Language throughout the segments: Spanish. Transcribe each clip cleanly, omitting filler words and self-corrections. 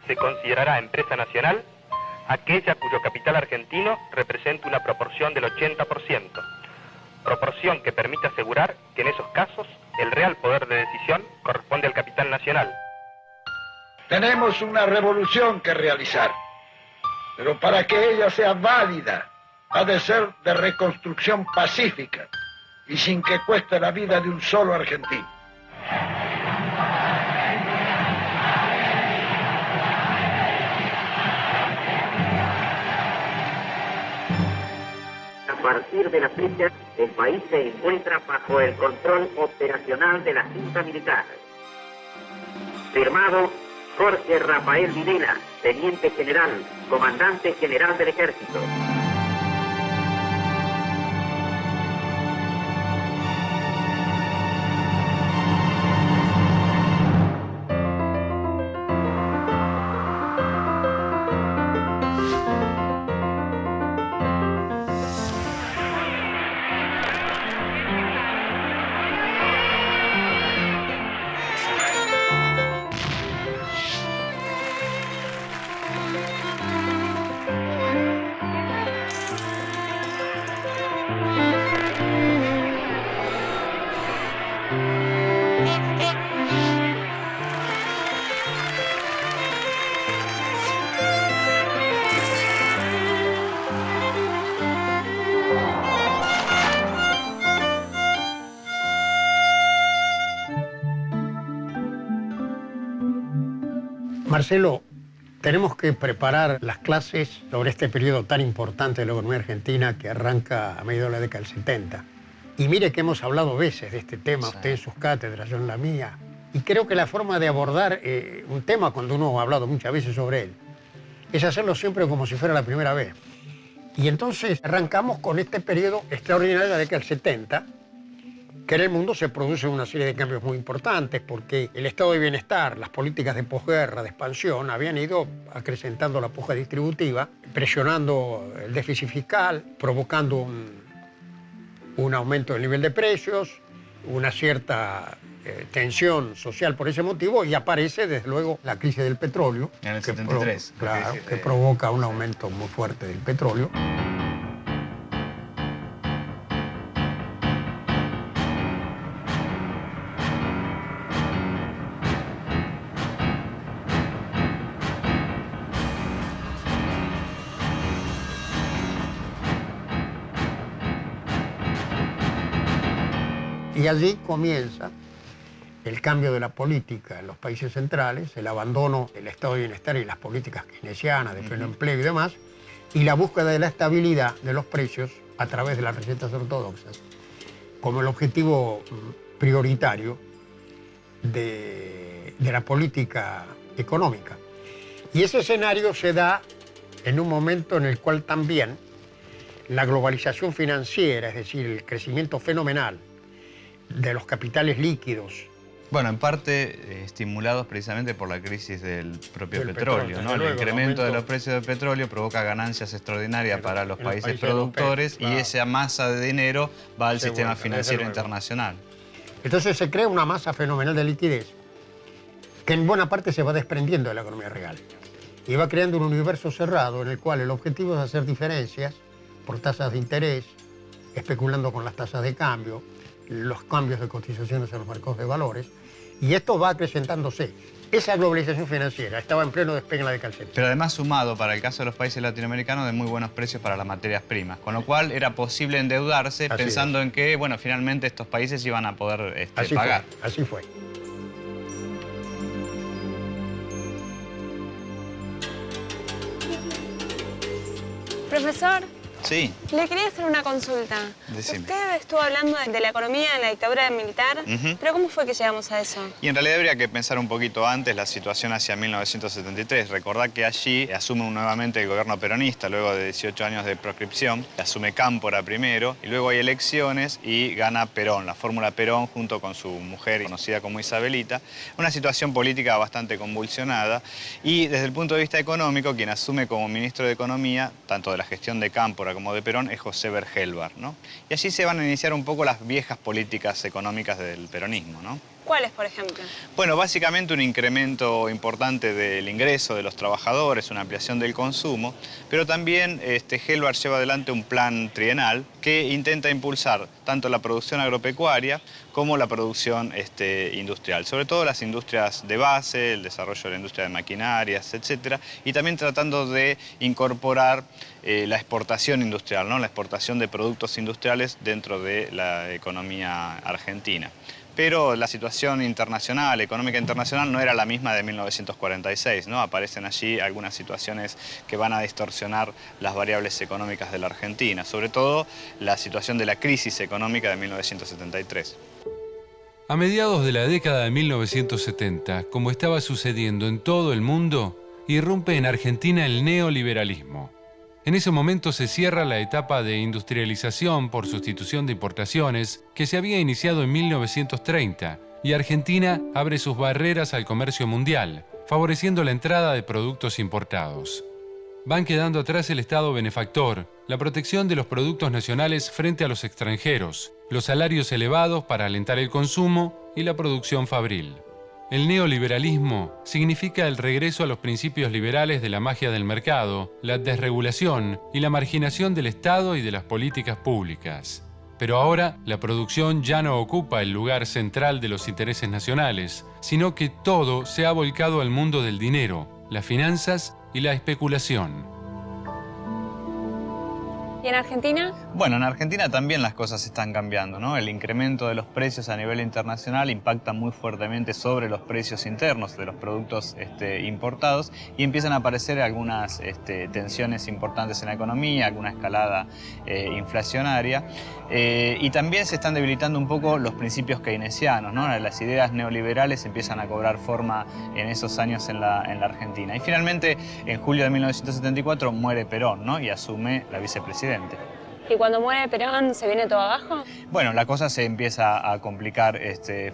se considerará empresa nacional aquella cuyo capital argentino represente una proporción del 80%, proporción que permite asegurar que en esos casos el real poder de decisión corresponde al capital nacional. Tenemos una revolución que realizar, pero para que ella sea válida, ha de ser de reconstrucción pacífica y sin que cueste la vida de un solo argentino. A partir de la fecha, el país se encuentra bajo el control operacional de la Junta Militar. Firmado Jorge Rafael Videla, Teniente General, Comandante General del Ejército. Marcelo, tenemos que preparar las clases sobre este periodo tan importante de la economía argentina que arranca a mediados de la década del 70. Y mire que hemos hablado veces de este tema, usted en sus cátedras, yo en la mía. Y creo que la forma de abordar un tema, cuando uno ha hablado muchas veces sobre él, es hacerlo siempre como si fuera la primera vez. Y entonces arrancamos con este periodo extraordinario de la década del 70, que en el mundo se producen una serie de cambios muy importantes porque el estado de bienestar, las políticas de posguerra, de expansión, habían ido acrecentando la puja distributiva, presionando el déficit fiscal, provocando un aumento del nivel de precios, una cierta tensión social por ese motivo, y aparece desde luego la crisis del petróleo. En el 73. Claro, que provoca un aumento muy fuerte del petróleo. Y allí comienza el cambio de la política en los países centrales, el abandono del estado de bienestar y las políticas keynesianas de pleno empleo y demás, y la búsqueda de la estabilidad de los precios a través de las recetas ortodoxas, como el objetivo prioritario de la política económica. Y ese escenario se da en un momento en el cual también la globalización financiera, es decir, el crecimiento fenomenal de los capitales líquidos. Bueno, en parte estimulados precisamente por la crisis del propio petróleo, ¿no? El incremento de los precios del petróleo provoca ganancias extraordinarias para los países productores y esa masa de dinero va al sistema financiero internacional. Entonces se crea una masa fenomenal de liquidez que en buena parte se va desprendiendo de la economía real y va creando un universo cerrado en el cual el objetivo es hacer diferencias por tasas de interés, especulando con las tasas de cambio, los cambios de cotizaciones en los mercados de valores, y esto va acrecentándose. Esa globalización financiera estaba en pleno despegue en la década del 70. Pero además sumado, para el caso de los países latinoamericanos, de muy buenos precios para las materias primas, con lo cual era posible endeudarse pensando en que, bueno, finalmente estos países iban a poder pagar. Así fue. Profesor, Sí. le quería hacer una consulta. Decime. Usted estuvo hablando de la economía en la dictadura militar, pero ¿cómo fue que llegamos a eso? Y en realidad habría que pensar un poquito antes la situación hacia 1973. Recordad que allí asume nuevamente el gobierno peronista, luego de 18 años de proscripción. Asume Cámpora primero, y luego hay elecciones y gana Perón, la fórmula Perón, junto con su mujer, conocida como Isabelita. Una situación política bastante convulsionada. Y desde el punto de vista económico, quien asume como ministro de Economía, tanto de la gestión de Cámpora como de Perón, es José Bergelbar, ¿no? Y allí se van a iniciar un poco las viejas políticas económicas del peronismo, ¿no? ¿Cuáles, por ejemplo? Bueno, básicamente un incremento importante del ingreso de los trabajadores, una ampliación del consumo, pero también Helbar lleva adelante un plan trienal que intenta impulsar tanto la producción agropecuaria como la producción industrial, sobre todo las industrias de base, el desarrollo de la industria de maquinarias, etcétera, y también tratando de incorporar la exportación industrial, ¿no? La exportación de productos industriales dentro de la economía argentina. Pero la situación internacional, económica internacional, no era la misma de 1946, ¿no? Aparecen allí algunas situaciones que van a distorsionar las variables económicas de la Argentina, sobre todo la situación de la crisis económica de 1973. A mediados de la década de 1970, como estaba sucediendo en todo el mundo, irrumpe en Argentina el neoliberalismo. En ese momento se cierra la etapa de industrialización por sustitución de importaciones que se había iniciado en 1930 y Argentina abre sus barreras al comercio mundial, favoreciendo la entrada de productos importados. Van quedando atrás el Estado benefactor, la protección de los productos nacionales frente a los extranjeros, los salarios elevados para alentar el consumo y la producción fabril. El neoliberalismo significa el regreso a los principios liberales de la magia del mercado, la desregulación y la marginación del Estado y de las políticas públicas. Pero ahora la producción ya no ocupa el lugar central de los intereses nacionales, sino que todo se ha volcado al mundo del dinero, las finanzas y la especulación. ¿Y en Argentina? Bueno, en Argentina también las cosas están cambiando, ¿no? El incremento de los precios a nivel internacional impacta muy fuertemente sobre los precios internos de los productos importados y empiezan a aparecer algunas tensiones importantes en la economía, alguna escalada inflacionaria y también se están debilitando un poco los principios keynesianos, ¿no? Las ideas neoliberales empiezan a cobrar forma en esos años en la Argentina. Y finalmente, en julio de 1974 muere Perón, ¿no? Y asume la vicepresidencia. ¿Y cuando muere Perón se viene todo abajo? Bueno, la cosa se empieza a complicar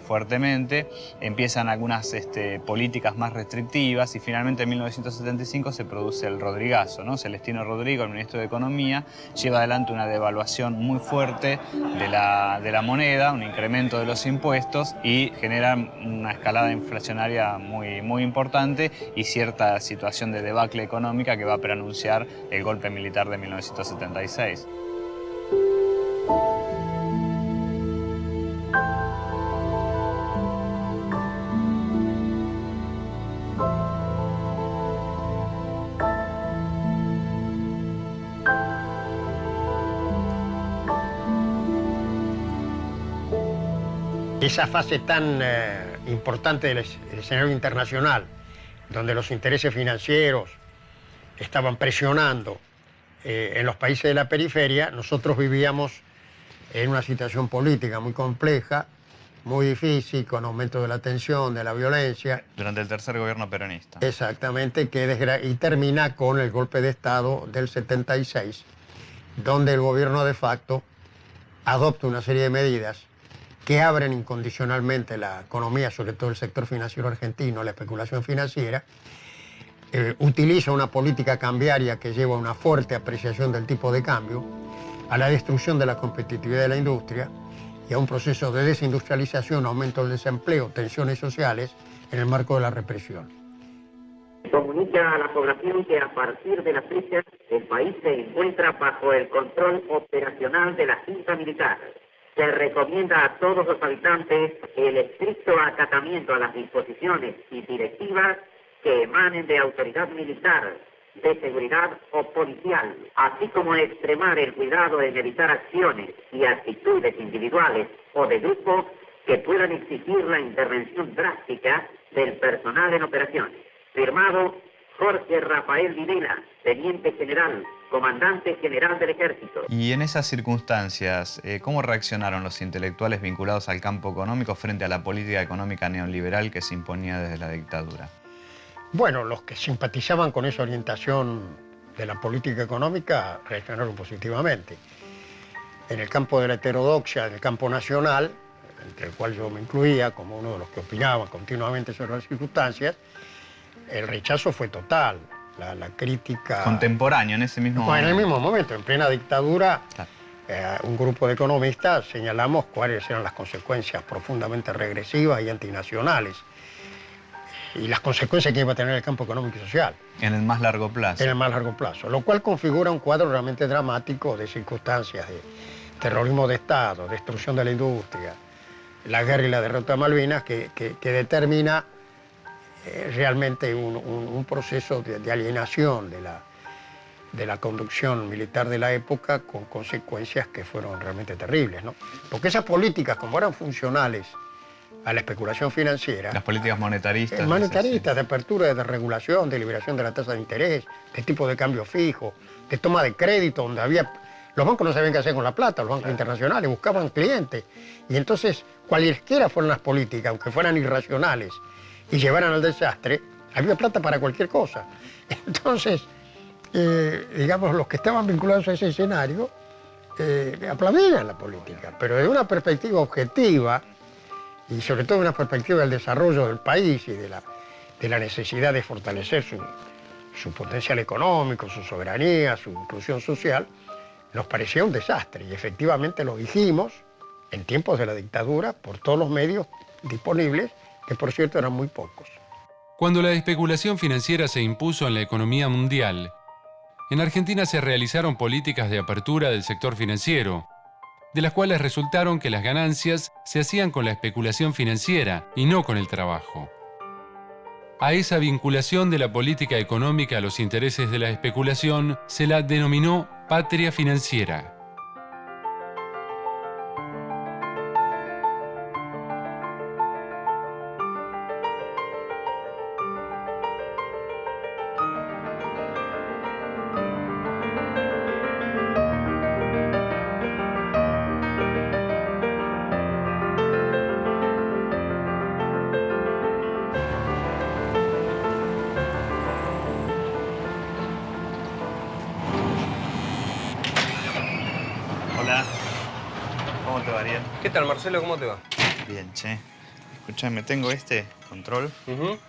fuertemente, empiezan algunas políticas más restrictivas y finalmente en 1975 se produce el Rodrigazo, ¿no? Celestino Rodrigo, el ministro de Economía, lleva adelante una devaluación muy fuerte de la moneda, un incremento de los impuestos y genera una escalada inflacionaria muy importante y cierta situación de debacle económica que va a preanunciar el golpe militar de 1976. Esa fase tan importante del escenario internacional, donde los intereses financieros estaban presionando en los países de la periferia, nosotros vivíamos en una situación política muy compleja, muy difícil, con aumento de la tensión, de la violencia. Durante el tercer gobierno peronista. Exactamente, y termina con el golpe de Estado del 76, donde el gobierno de facto adopta una serie de medidas que abren incondicionalmente la economía, sobre todo el sector financiero argentino, la especulación financiera, utiliza una política cambiaria que lleva a una fuerte apreciación del tipo de cambio, a la destrucción de la competitividad de la industria y a un proceso de desindustrialización, aumento del desempleo, tensiones sociales en el marco de la represión. Comunica a la población que a partir de la fecha el país se encuentra bajo el control operacional de la Junta Militar. Se recomienda a todos los habitantes el estricto acatamiento a las disposiciones y directivas que emanen de autoridad militar, de seguridad o policial, así como extremar el cuidado en evitar acciones y actitudes individuales o de grupo que puedan exigir la intervención drástica del personal en operaciones. Firmado Jorge Rafael Videla, Teniente General, Comandante General del Ejército. Y en esas circunstancias, ¿cómo reaccionaron los intelectuales vinculados al campo económico frente a la política económica neoliberal que se imponía desde la dictadura? Bueno, los que simpatizaban con esa orientación de la política económica reaccionaron positivamente. En el campo de la heterodoxia, en el campo nacional, entre el cual yo me incluía como uno de los que opinaba continuamente sobre las circunstancias, el rechazo fue total, la crítica... Contemporáneo, en ese mismo momento. En el mismo momento, en plena dictadura, claro. un grupo de economistas señalamos cuáles eran las consecuencias profundamente regresivas y antinacionales y las consecuencias que iba a tener el campo económico y social. En el más largo plazo. En el más largo plazo, lo cual configura un cuadro realmente dramático de circunstancias de terrorismo de Estado, destrucción de la industria, la guerra y la derrota de Malvinas, que determina realmente un proceso de alienación de la conducción militar de la época, con consecuencias que fueron realmente terribles, ¿no? Porque esas políticas, como eran funcionales a la especulación financiera... Las políticas monetaristas. Monetaristas, de apertura, de regulación, de liberación de la tasa de interés, de tipo de cambio fijo, de toma de crédito, donde había... Los bancos no sabían qué hacer con la plata, los bancos internacionales buscaban clientes. Y entonces, cualesquiera fueran las políticas, aunque fueran irracionales, y llevaran al desastre, había plata para cualquier cosa. Entonces... digamos, los que estaban vinculados a ese escenario aplaudían la política, pero desde una perspectiva objetiva y sobre todo una perspectiva del desarrollo del país y de la necesidad de fortalecer su potencial económico, su soberanía, su inclusión social, nos parecía un desastre y efectivamente lo dijimos en tiempos de la dictadura por todos los medios disponibles, que por cierto eran muy pocos. Cuando la especulación financiera se impuso en la economía mundial, en Argentina se realizaron políticas de apertura del sector financiero, de las cuales resultaron que las ganancias se hacían con la especulación financiera y no con el trabajo. A esa vinculación de la política económica a los intereses de la especulación se la denominó patria financiera. Hola, ¿cómo te va, Ariel? ¿Qué tal, Marcelo? ¿Cómo te va? Bien, che. Escuchame, tengo este control,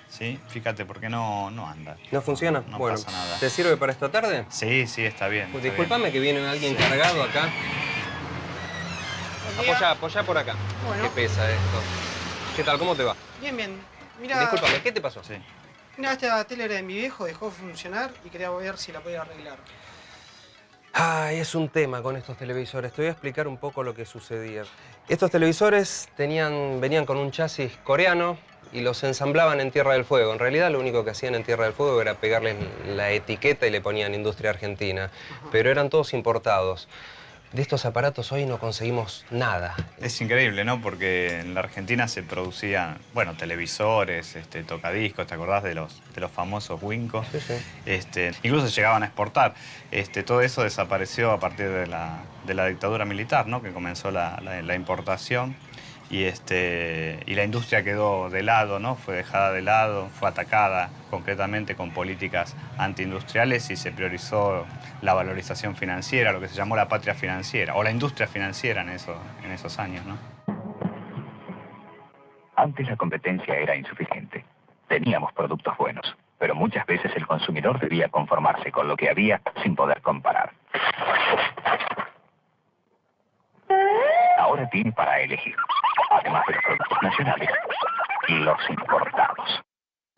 ¿sí? Fíjate, porque no anda. ¿No funciona? No bueno, pasa nada. ¿te sirve para esta tarde? Sí, está bien. Pues está discúlpame bien. que viene alguien cargado acá. Apoyá por acá. Bueno. Qué pesa esto. ¿Qué tal? ¿Cómo te va? Bien, bien. Mira, Discúlpame, ¿qué te pasó? Sí. mira, esta tele era de mi viejo, dejó de funcionar y quería ver si la podía arreglar. Ay, es un tema con estos televisores. Te voy a explicar un poco lo que sucedía. Estos televisores venían con un chasis coreano y los ensamblaban en Tierra del Fuego. En realidad, lo único que hacían en Tierra del Fuego era pegarles la etiqueta y le ponían Industria Argentina. Pero eran todos importados. De estos aparatos hoy no conseguimos nada. Es increíble, ¿no? Porque en la Argentina se producían, bueno, televisores, tocadiscos, ¿te acordás de los famosos Winco? Sí, sí. Incluso se llegaban a exportar. Todo eso desapareció a partir de la dictadura militar, ¿no? Que comenzó la importación y la industria quedó de lado, ¿no? Fue dejada de lado, fue atacada concretamente con políticas antiindustriales y se priorizó la valorización financiera, lo que se llamó la patria financiera, o la industria financiera en esos años, ¿no? Antes la competencia era insuficiente. Teníamos productos buenos, pero muchas veces el consumidor debía conformarse con lo que había sin poder comparar. Ahora tiene para elegir, además de los productos nacionales, los importados.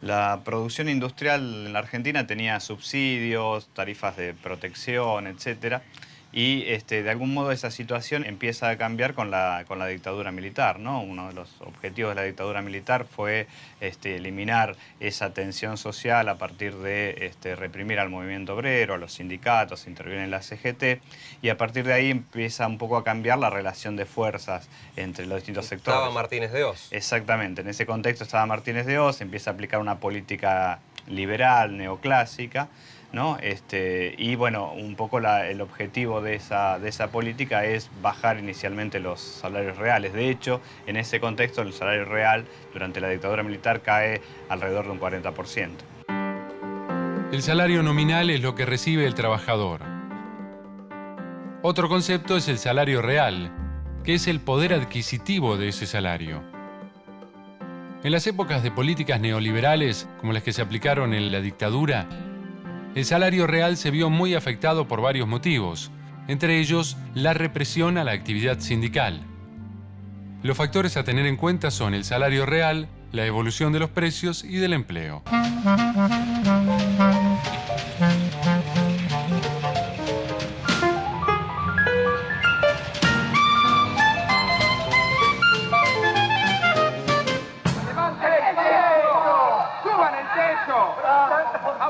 La producción industrial en la Argentina tenía subsidios, tarifas de protección, etcétera. Y de algún modo esa situación empieza a cambiar con la dictadura militar, ¿no? Uno de los objetivos de la dictadura militar fue eliminar esa tensión social a partir de reprimir al movimiento obrero, a los sindicatos, interviene en la CGT, y a partir de ahí empieza un poco a cambiar la relación de fuerzas entre los distintos sectores. Estaba Martínez de Hoz. Exactamente, en ese contexto estaba Martínez de Hoz, empieza a aplicar una política liberal, neoclásica, ¿no? Y bueno, un poco el objetivo de esa política es bajar inicialmente los salarios reales. De hecho, en ese contexto el salario real durante la dictadura militar cae alrededor de un 40%. El salario nominal es lo que recibe el trabajador. Otro concepto es el salario real, que es el poder adquisitivo de ese salario. En las épocas de políticas neoliberales, como las que se aplicaron en la dictadura, el salario real se vio muy afectado por varios motivos, entre ellos la represión a la actividad sindical. Los factores a tener en cuenta son el salario real, la evolución de los precios y del empleo.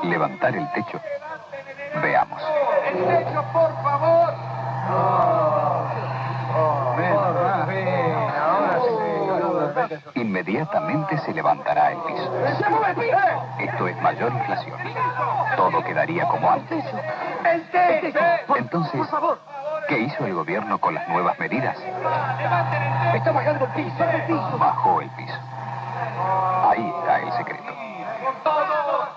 Levantar el techo. Veamos. ¡El techo, por favor! Inmediatamente se levantará el piso. Esto es mayor inflación. Todo quedaría como antes. Entonces, ¿qué hizo el gobierno con las nuevas medidas? ¡Está bajando el piso! Bajó el piso. Ahí está el secreto.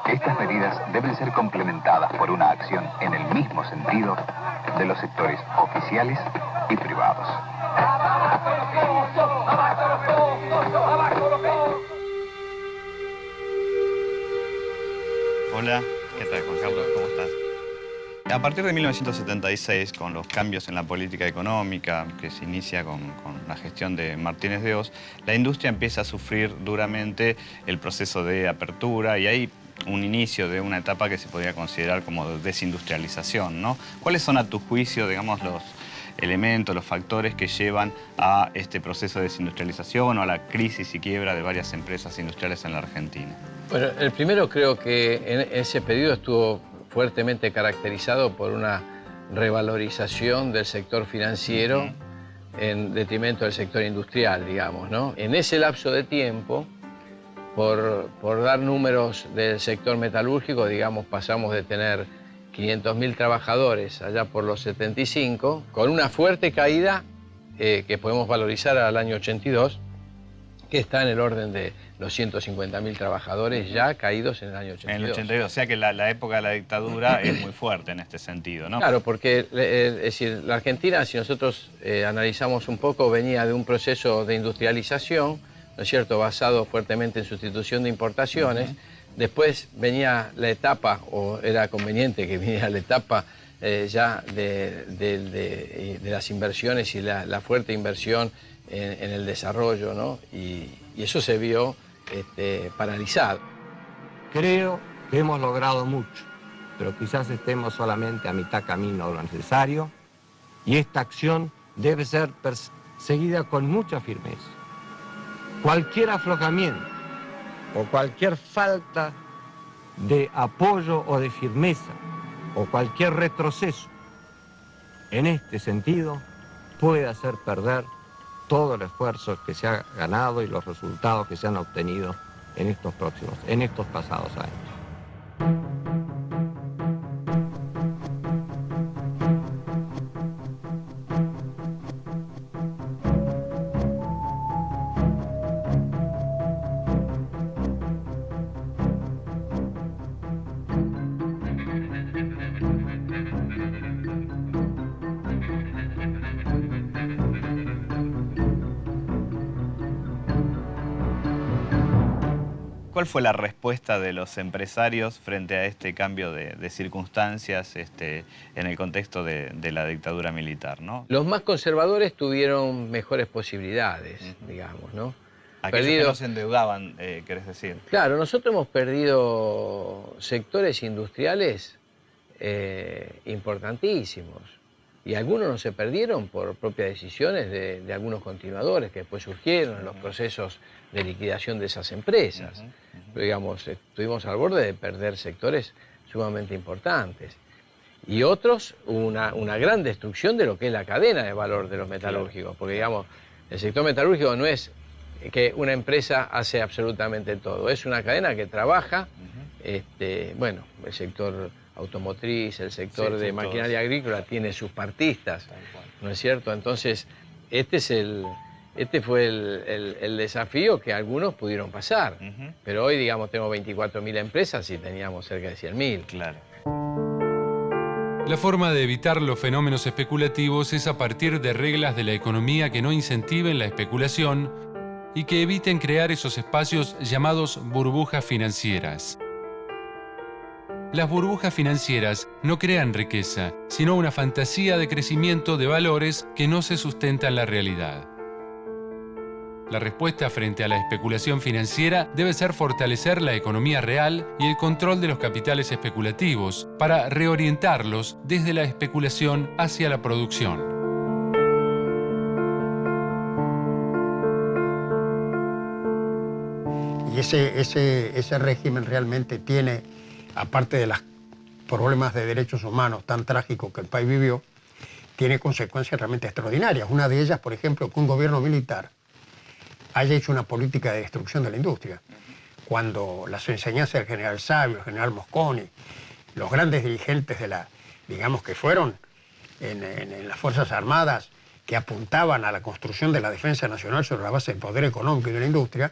Estas medidas deben ser complementadas por una acción en el mismo sentido de los sectores oficiales y privados. Hola, ¿qué tal, Juan Carlos? ¿Cómo estás? A partir de 1976, con los cambios en la política económica que se inicia con la gestión de Martínez de Hoz, la industria empieza a sufrir duramente el proceso de apertura y hay un inicio de una etapa que se podría considerar como desindustrialización, ¿no? ¿Cuáles son, a tu juicio, digamos, los elementos, los factores que llevan a este proceso de desindustrialización o a la crisis y quiebra de varias empresas industriales en la Argentina? Bueno, el primero creo que en ese periodo estuvo fuertemente caracterizado por una revalorización del sector financiero en detrimento del sector industrial, digamos, ¿no? En ese lapso de tiempo, por dar números del sector metalúrgico, digamos, pasamos de tener 500.000 trabajadores allá por los 75, con una fuerte caída que podemos valorizar al año 82, que está en el orden de los 150.000 trabajadores ya caídos en el año 82. En el 82, o sea que la época de la dictadura es muy fuerte en este sentido, ¿no? Claro, porque es decir, la Argentina, si nosotros analizamos un poco, venía de un proceso de industrialización, ¿no es cierto?, basado fuertemente en sustitución de importaciones. Después venía la etapa, o era conveniente que viniera la etapa ya de las inversiones y la fuerte inversión en el desarrollo, ¿no? Y eso se vio paralizado. Creo que hemos logrado mucho, pero quizás estemos solamente a mitad camino de lo necesario y esta acción debe ser perseguida con mucha firmeza. Cualquier aflojamiento o cualquier falta de apoyo o de firmeza o cualquier retroceso en este sentido puede hacer perder todo el esfuerzo que se ha ganado y los resultados que se han obtenido en estos pasados años. ¿Cuál fue la respuesta de los empresarios frente a este cambio de circunstancias en el contexto de la dictadura militar, ¿no? Los más conservadores tuvieron mejores posibilidades, digamos, ¿no? Aquellos que no se endeudaban, querés decir. Claro, nosotros hemos perdido sectores industriales importantísimos. Y algunos no se perdieron por propias decisiones de algunos continuadores que después surgieron en los procesos de liquidación de esas empresas. Pero, digamos, estuvimos al borde de perder sectores sumamente importantes. Y otros, una gran destrucción de lo que es la cadena de valor de los metalúrgicos. Porque, digamos, el sector metalúrgico no es que una empresa hace absolutamente todo. Es una cadena que trabaja, bueno, el sector automotriz, el sector de maquinaria agrícola tiene sus partistas, ¿no es cierto? Entonces, este fue el desafío que algunos pudieron pasar. Pero hoy, digamos, tenemos 24.000 empresas y teníamos cerca de 100.000. Claro. La forma de evitar los fenómenos especulativos es a partir de reglas de la economía que no incentiven la especulación y que eviten crear esos espacios llamados burbujas financieras. las burbujas financieras no crean riqueza, sino una fantasía de crecimiento de valores que no se sustenta en la realidad. La respuesta frente a la especulación financiera debe ser fortalecer la economía real y el control de los capitales especulativos para reorientarlos desde la especulación hacia la producción. Y ese régimen realmente tiene, aparte de los problemas de derechos humanos tan trágicos que el país vivió, tiene consecuencias realmente extraordinarias. Una de ellas, por ejemplo, que un gobierno militar haya hecho una política de destrucción de la industria. Cuando las enseñanzas del general Savio, el general Mosconi, los grandes dirigentes de digamos que fueron en las Fuerzas Armadas, que apuntaban a la construcción de la defensa nacional sobre la base del poder económico y de la industria,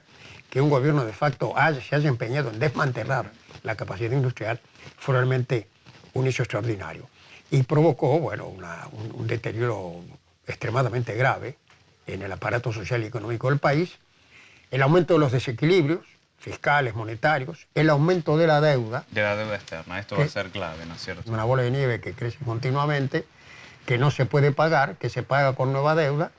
que un gobierno de facto se haya empeñado en desmantelar la capacidad industrial, fue realmente un hecho extraordinario. Y provocó, bueno, un deterioro extremadamente grave en el aparato social y económico del país, el aumento de los desequilibrios fiscales, monetarios, el aumento de la deuda. De la deuda externa, esto va a ser clave, ¿no es cierto? Una bola de nieve que crece continuamente, que no se puede pagar, que se paga con nueva deuda.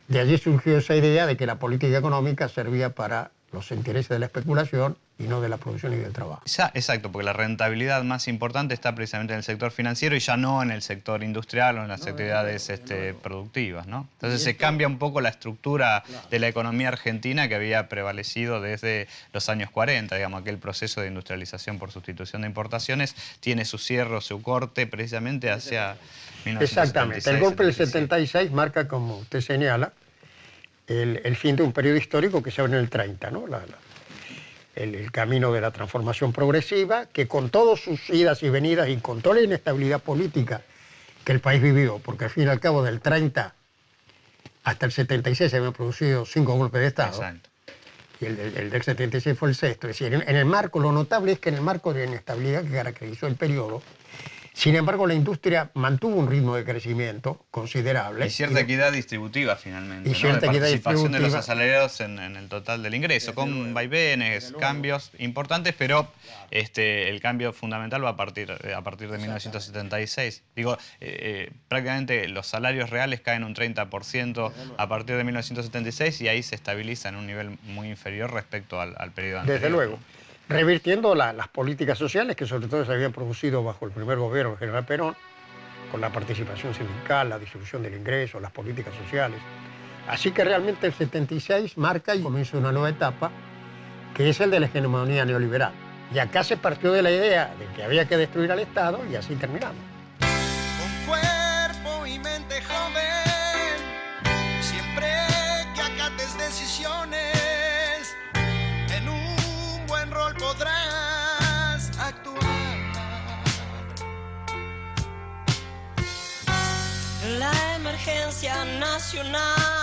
De allí surgió esa idea de que la política económica servía para los intereses de la especulación y no de la producción y del trabajo. Exacto, porque la rentabilidad más importante está precisamente en el sector financiero y ya no en el sector industrial o en las actividades productivas, ¿no? Entonces se cambia un poco la estructura de la economía argentina que había prevalecido desde los años 40, digamos, aquel proceso de industrialización por sustitución de importaciones tiene su cierre o su corte precisamente hacia 1976. Exactamente, el golpe del 76 marca, como usted señala, el fin de un periodo histórico que se abre en el 30, ¿no? El camino de la transformación progresiva, que con todas sus idas y venidas y con toda la inestabilidad política que el país vivió, porque al fin y al cabo del 30 hasta el 76 se habían producido 5 golpes de Estado. Exacto. Y el del 76 fue el sexto. Es decir, en el marco, lo notable es que en el marco de la inestabilidad que caracterizó el periodo, sin embargo, la industria mantuvo un ritmo de crecimiento considerable. Y cierta equidad distributiva, finalmente, y cierta de equidad participación distributiva de los asalariados en el total del ingreso, con vaivenes, cambios importantes, pero el cambio fundamental va a partir de 1976. Digo, prácticamente los salarios reales caen un 30% a partir de 1976 y ahí se estabiliza en un nivel muy inferior respecto al periodo anterior. Desde luego. Revirtiendo las políticas sociales que sobre todo se habían producido bajo el primer gobierno del general Perón, con la participación sindical, la distribución del ingreso, las políticas sociales. Así que realmente el 76 marca y comienza una nueva etapa, que es el de la hegemonía neoliberal. Y acá se partió de la idea de que había que destruir al Estado y así terminamos. Con cuerpo y mente joven, siempre que acates decisiones, rol podrás actuar. La emergencia nacional